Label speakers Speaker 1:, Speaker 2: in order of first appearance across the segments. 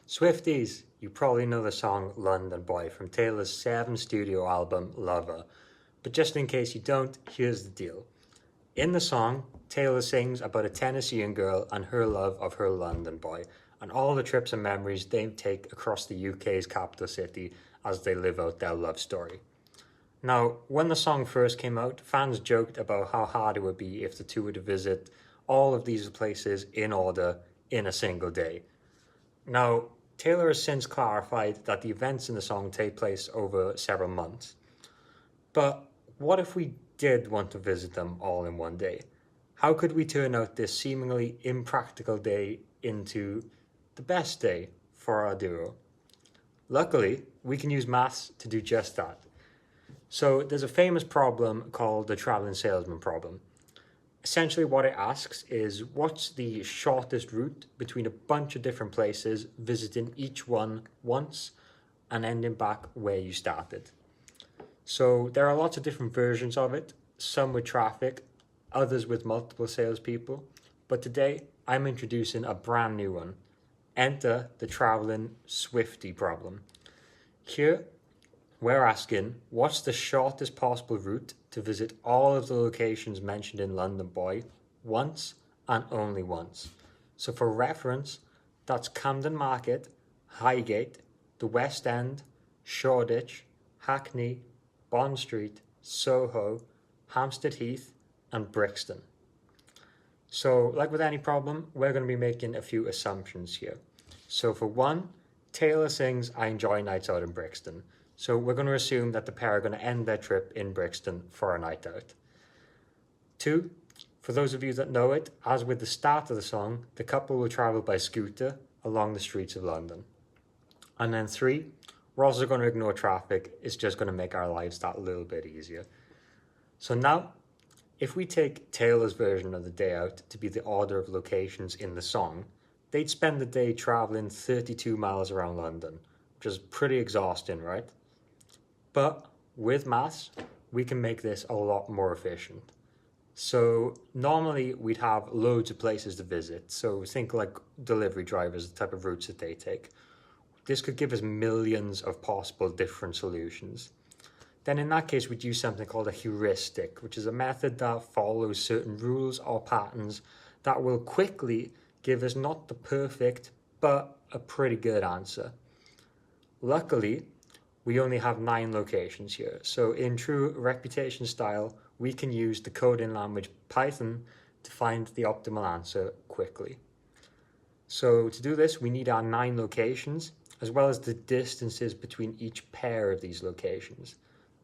Speaker 1: Swifties, you probably know the song London Boy from Taylor's 7th studio album Lover, but just in case you don't, here's the deal. In the song, Taylor sings about a Tennessean girl and her love of her London boy, and all the trips and memories they take across the UK's capital city as they live out their love story. Now, when the song first came out, fans joked about how hard it would be if the two were to visit all of these places in order in a single day. Now, Taylor has since clarified that the events in the song take place over several months. But what if we did want to visit them all in one day? How could we turn out this seemingly impractical day into the best day for our duo? Luckily, we can use maths to do just that. So there's a famous problem called the traveling salesman problem. Essentially what it asks is, what's the shortest route between a bunch of different places, visiting each one once and ending back where you started? So there are lots of different versions of it, some with traffic, others with multiple salespeople, but today I'm introducing a brand new one. Enter the traveling Swifty problem. Here, we're asking, what's the shortest possible route to visit all of the locations mentioned in London Boy once and only once? So for reference, that's Camden Market, Highgate, the West End, Shoreditch, Hackney, Bond Street, Soho, Hampstead Heath, and Brixton. So like with any problem, we're going to be making a few assumptions here. So for one, Taylor sings I enjoy nights out in Brixton. So we're going to assume that the pair are going to end their trip in Brixton for a night out. 2, for those of you that know it, as with the start of the song, the couple will travel by scooter along the streets of London. And then 3, we're also going to ignore traffic. It's just going to make our lives that little bit easier. So now, if we take Taylor's version of the day out to be the order of locations in the song, they'd spend the day traveling 32 miles around London, which is pretty exhausting, right? But with maths, we can make this a lot more efficient. So normally we'd have loads of places to visit. So think like delivery drivers, the type of routes that they take. This could give us millions of possible different solutions. Then in that case, we'd use something called a heuristic, which is a method that follows certain rules or patterns that will quickly give us not the perfect, but a pretty good answer. Luckily, we only have 9 locations here. So in true reputation style, we can use the coding language Python to find the optimal answer quickly. So to do this, we need our 9 locations, as well as the distances between each pair of these locations.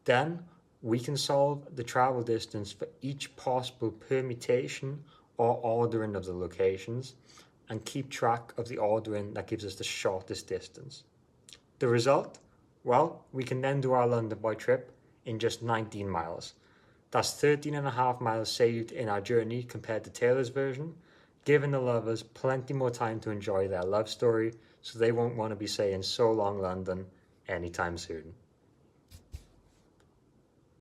Speaker 1: Then we can solve the travel distance for each possible permutation or ordering of the locations and keep track of the ordering that gives us the shortest distance. The result? Well, we can then do our London Boy trip in just 19 miles. That's 13.5 miles saved in our journey compared to Taylor's version, giving the lovers plenty more time to enjoy their love story, so they won't want to be saying so long London anytime soon.